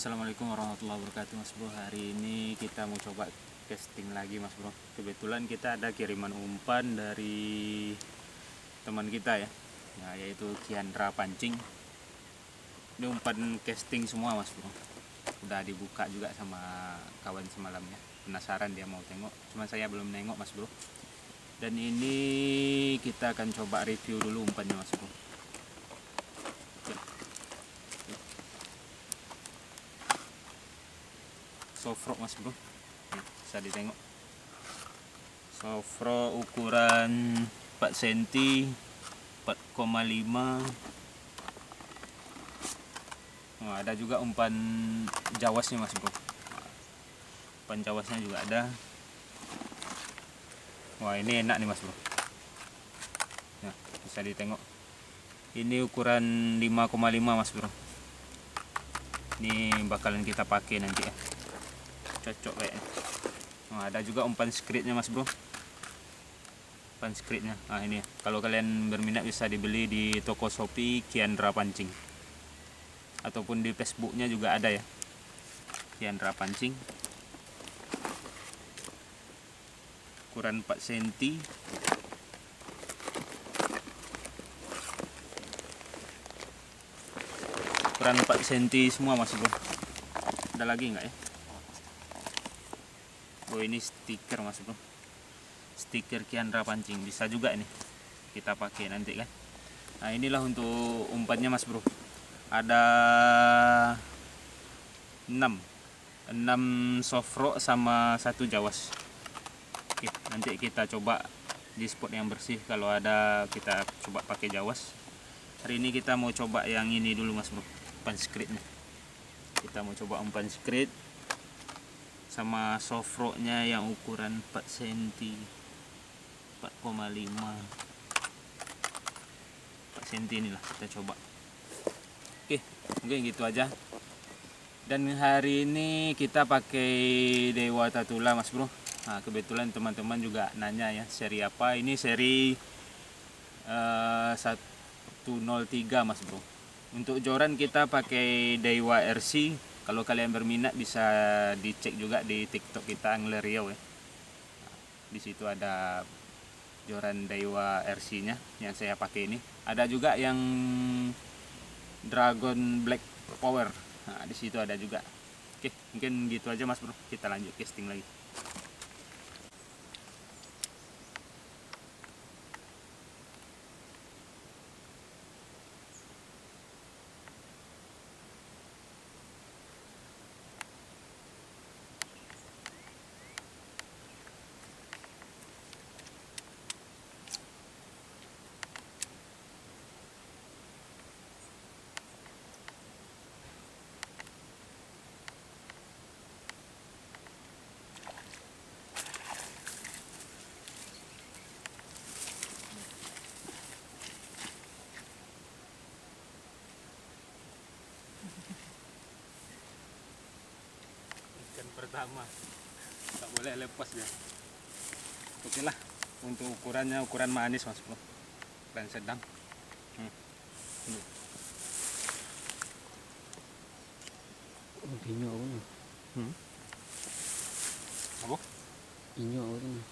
Assalamualaikum warahmatullahi wabarakatuh, Mas Bro. Hari ini kita mau coba casting lagi, Mas Bro. Kebetulan kita ada kiriman umpan dari teman kita ya, yaitu Kiandra Pancing. Ini umpan casting semua, Mas Bro. Udah dibuka juga sama kawan semalamnya. Penasaran dia mau tengok, cuma saya belum nengok, Mas Bro. Dan ini kita akan coba review dulu umpannya, Mas Bro. Sofro, Mas Bro, bisa ditengok. Sofro ukuran 4 cm 4,5. Ada juga umpan jawasnya, Mas Bro. Umpan jawasnya juga ada. Wah, ini enak nih, Mas Bro. Nah, bisa ditengok. Ini ukuran 5,5, Mas Bro. Ini bakalan kita pakai nanti ya. Cocok kayaknya. Ada juga umpan skritnya, Mas Bro. Umpan skritnya. Ini kalau kalian berminat bisa dibeli di toko Shopee Kiandra Pancing, ataupun di Facebooknya juga ada ya, Kiandra Pancing. Ukuran 4 cm. Ukuran 4 cm semua, Mas Bro. Ada lagi nggak ya? Oh, ini stiker, Mas Bro. Stiker Kiandra Pancing. Bisa juga ini kita pakai nanti kan. Nah, inilah untuk umpannya, Mas Bro. Ada 6 sofro sama 1 jawas. Oke, nanti kita coba di spot yang bersih. Kalau ada kita coba pakai jawas. Hari ini kita mau coba yang ini dulu, Mas Bro. Umpan skritnya. Kita mau coba umpan skrit sama sofro-nya yang ukuran 4 cm 4,5. 4 cm inilah kita coba. Oke, mungkin gitu aja. Dan hari ini kita pakai Dewa Tatula, Mas Bro. Nah, kebetulan teman-teman juga nanya ya, seri apa. Ini seri 103, Mas Bro. Untuk joran kita pakai Dewa RC. Kalau kalian berminat bisa dicek juga di TikTok kita, Angler Riau ya. Di situ ada joran Dewa RC-nya yang saya pakai ini. Ada juga yang Dragon Black Power. Nah, di situ ada juga. Oke, mungkin gitu aja, Mas Bro. Kita lanjut casting lagi. Pertama tak boleh lepas dia. Oke lah, untuk ukurannya ukuran manis, Mas Bro, ukuran sedang. Inyo ako na. Apa? Inyo ako na.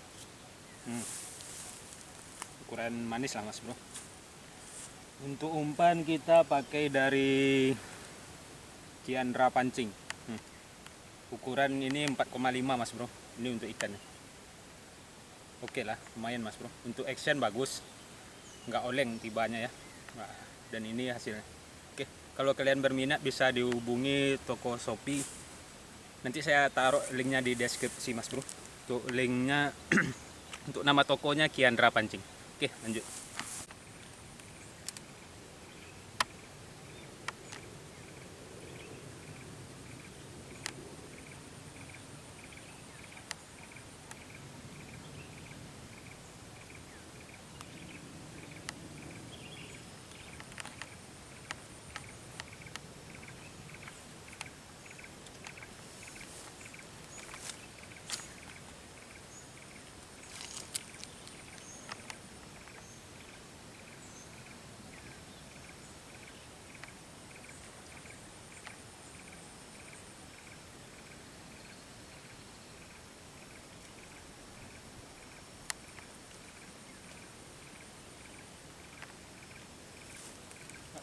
Ukuran manis lah, Mas Bro. Untuk umpan kita pakai dari Kiandra Pancing. Ukuran ini 4,5, Mas Bro. Ini untuk ikannya. Oke lah, lumayan, Mas Bro. Untuk action bagus, nggak oleng tibanya ya. Dan ini hasilnya. Oke, kalau kalian berminat bisa dihubungi toko Shopee. Nanti saya taruh linknya di deskripsi, Mas Bro. Untuk linknya untuk nama tokonya Kiandra Pancing. Oke, lanjut.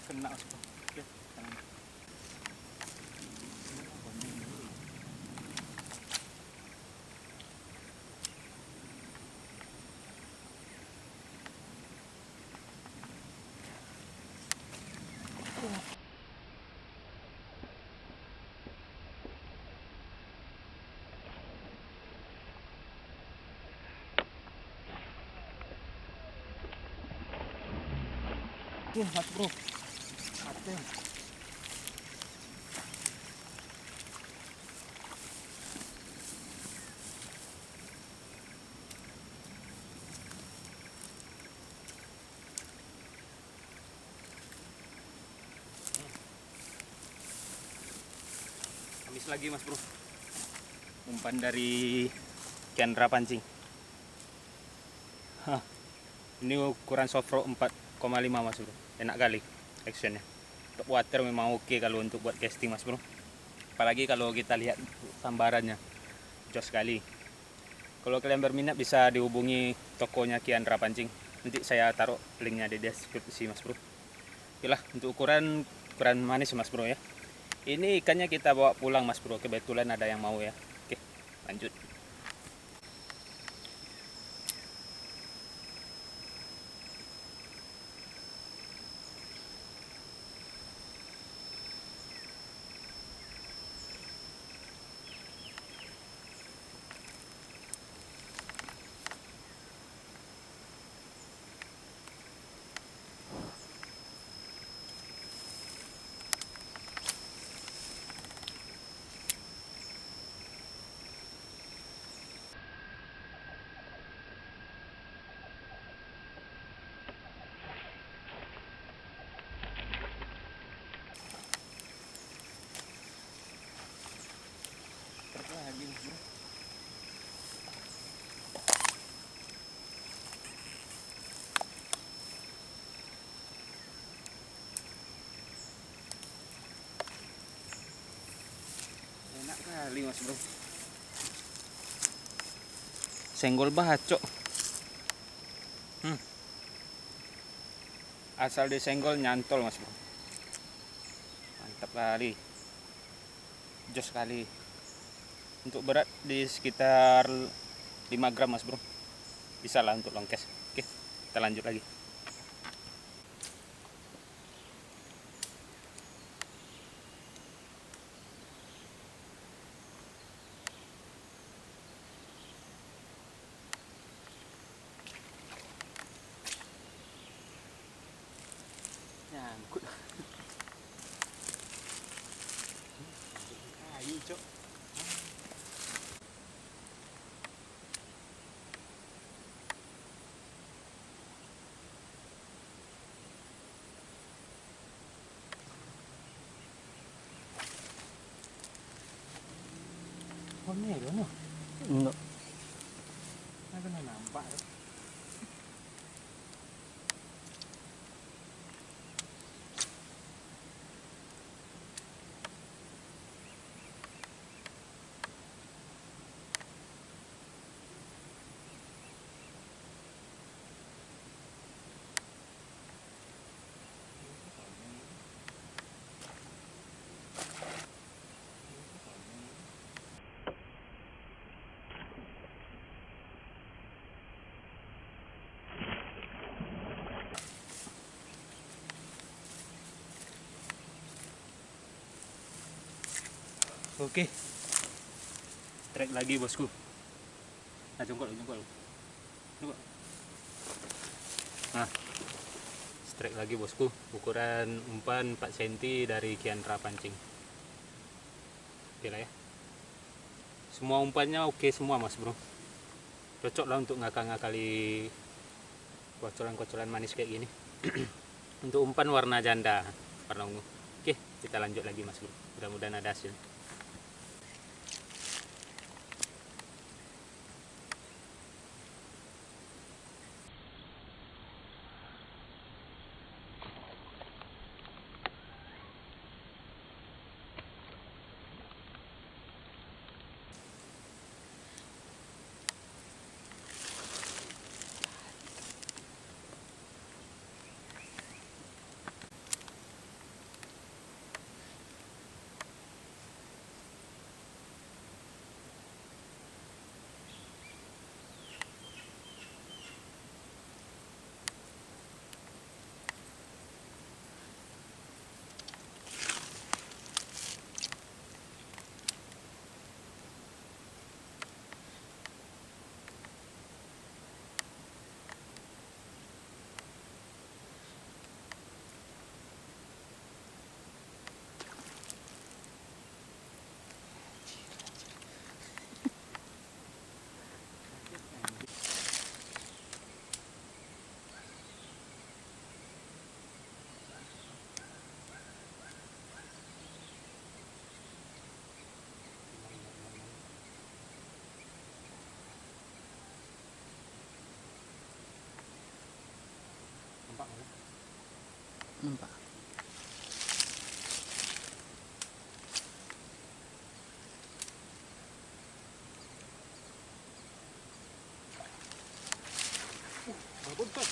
Kena mas bro. Oke, tangan. Mas bro. Mati. Habis lagi mas bro. Umpan dari Kiandra Pancing. Hah. Ini ukuran softro 4,5 mas bro. Enak kali actionnya. Untuk water memang oke kalau untuk buat casting mas bro. Apalagi kalau kita lihat sambarannya, jos sekali. Kalau kalian berminat bisa dihubungi tokonya Kiandra Pancing. Nanti saya taruh linknya di deskripsi mas bro. Oke lah, untuk ukuran manis mas bro ya. Ini ikannya kita bawa pulang mas bro. Kebetulan ada yang mau ya. Oke, lanjut. Lagi mas bro. Enak kali mas bro. Senggol bacok. Asal disenggol nyantol mas bro. Mantap kali. Jos kali. Untuk berat di sekitar 5 gram mas bro. Bisa lah untuk longkes. Oke, kita lanjut lagi. Nyangkut. Kayu cok. Oh ini loh no. Enggak. Nah, kena nampak. Oke. Trek lagi bosku. Nah, jongkol. Coba. Nah, strike lagi bosku. Ukuran umpan 4 cm dari Kiandra Pancing. Oke lah ya. Semua umpannya oke semua mas bro. Cocok lah untuk ngakali kocolan-kocolan manis kayak gini. Untuk umpan warna janda, warna ungu. Oke, kita lanjut lagi mas bro. Mudah-mudahan ada hasil. Nampak. Babon tuh.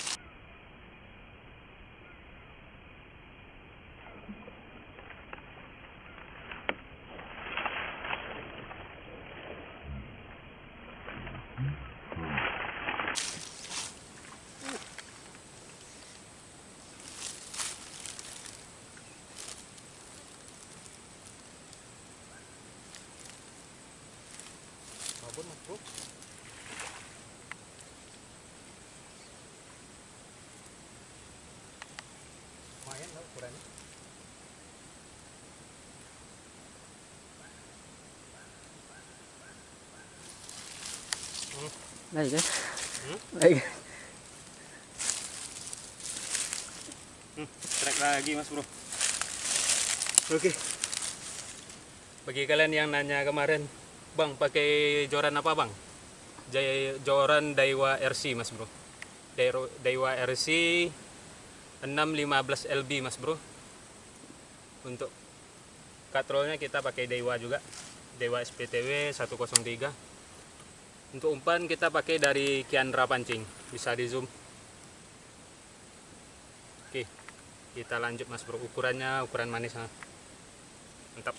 Babon mas bro. Lumayan lah ukurannya. Baik kan? Hmm? Baik. Strike lagi mas bro. Oke. Bagi kalian yang nanya kemarin, bang pakai joran apa bang? Joran Daiwa RC mas bro. Daiwa RC 615 LB mas bro. Untuk katrolnya kita pakai Daiwa juga, Daiwa SPTW 103. Untuk umpan kita pakai dari Kiandra Pancing, bisa di zoom. Oke, kita lanjut mas bro. Ukurannya ukuran manis, mantap.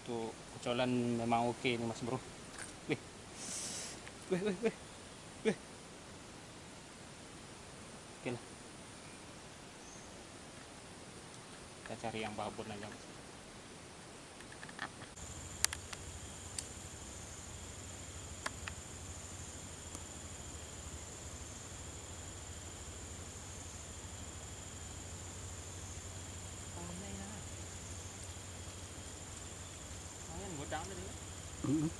Tuh kecolan memang oke nih mas bro. Wih, wih, wih, wih, wih. Oke lah. Kita cari yang babon aja mas. Lumayan godang tadi. Mm-mm.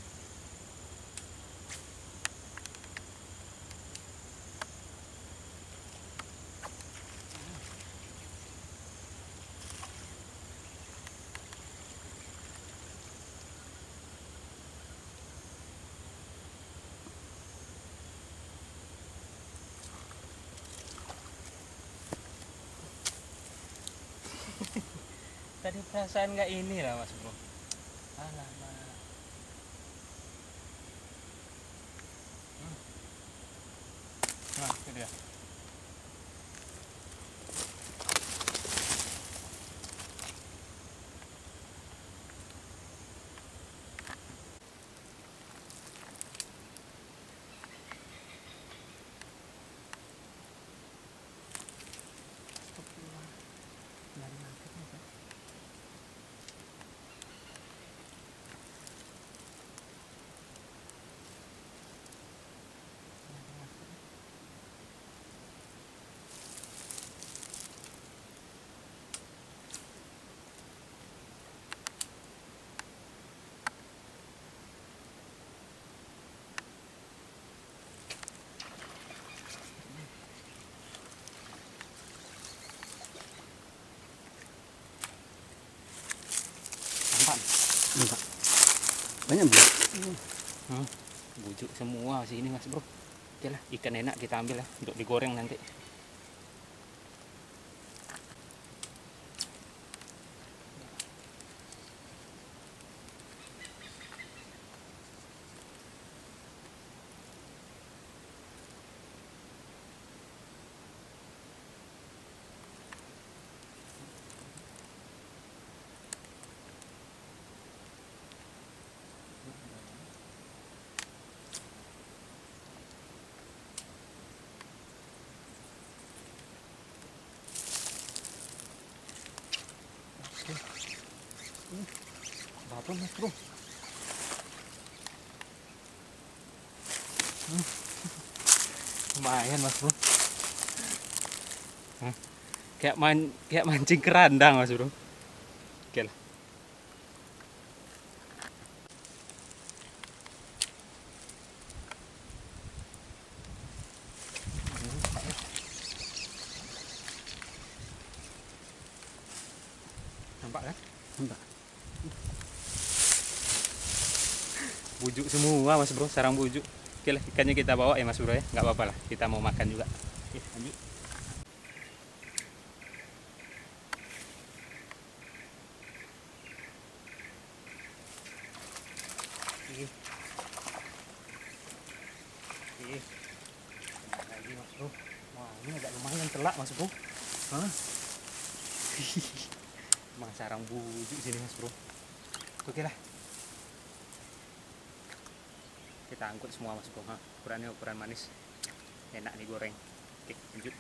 Tadi perasaan nggak ini lah mas bro. Alamak. Nah itu dia. Enggak. Banyak belum? Bujuk semua sini mas bro. Oke lah, ikan enak kita ambil lah untuk digoreng nanti. Apa mas bro? Lumayan mas bro. Kayak mancing kerandang mas bro. Oke lah. Nampak kan? Nampak. Bujuk semua mas bro, sarang bujuk. Oke lah, ikannya kita bawa ya mas bro ya, nggak apa-apa lah, kita mau makan juga. Oke, lanjut. Oke, lagi mas bro. Wah ini agak lumayan telak mas bro. Hah? Emang sarang bujuk sini mas bro. Oke lah, kita angkut semua mas bro. Ukurannya ukuran manis, enak nih goreng. Oke, lanjut.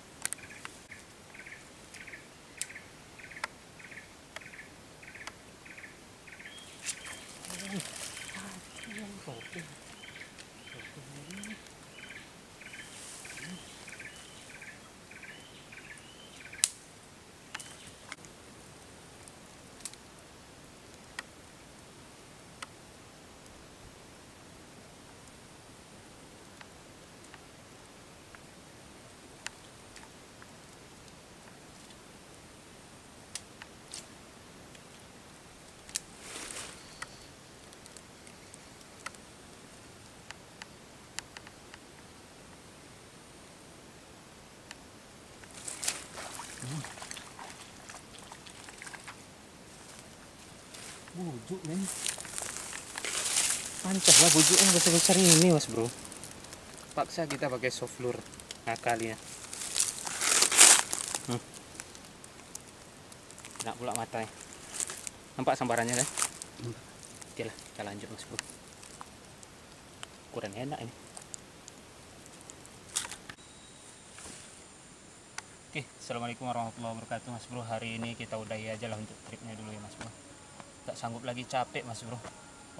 Bujuk men, pantas lah bujuknya besar-besar ini mas bro. Paksa kita pakai soft lure ngakalinya. Enak pula matanya. Nampak sambarannya kan? Oke lah, kita lanjut mas bro. Kurang enak ini. Oke, assalamualaikum warahmatullahi wabarakatuh mas bro. Hari ini kita udahi aja lah untuk tripnya dulu ya mas bro. Tak sanggup lagi, capek mas bro.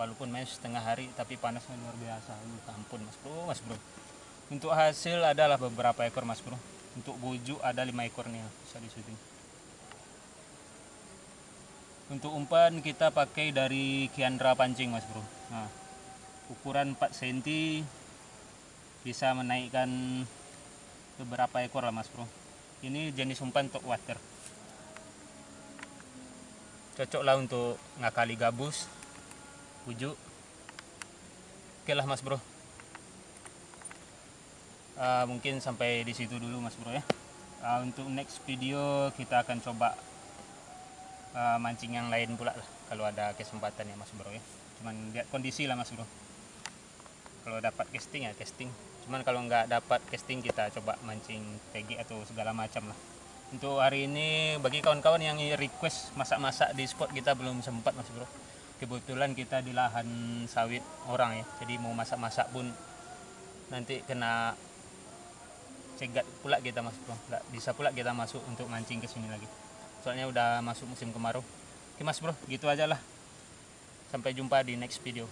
Walaupun main setengah hari tapi panasnya luar biasa. Ampun mas bro. Untuk hasil adalah beberapa ekor mas bro. Untuk bujuk ada 5 ekor nih, bisa disuting. Untuk umpan kita pakai dari Kiandra Pancing mas bro. Nah, ukuran 4 cm bisa menaikkan beberapa ekor lah mas bro. Ini jenis umpan top water, cocok lah untuk ngakali gabus, bujuk. Oke lah mas bro. Mungkin sampai di situ dulu mas bro ya. Untuk next video kita akan coba mancing yang lain pula lah kalau ada kesempatan ya mas bro ya. Cuman lihat kondisi lah mas bro. Kalau dapat casting ya casting. Cuman kalau nggak dapat casting kita coba mancing PG atau segala macam lah. Untuk hari ini bagi kawan-kawan yang request masak-masak di spot kita belum sempat mas bro. Kebetulan kita di lahan sawit orang ya. Jadi mau masak-masak pun nanti kena cegat pula kita mas bro. Nggak bisa pula kita masuk untuk mancing ke sini lagi. Soalnya udah masuk musim kemarau. Oke mas bro, gitu aja lah. Sampai jumpa di next video.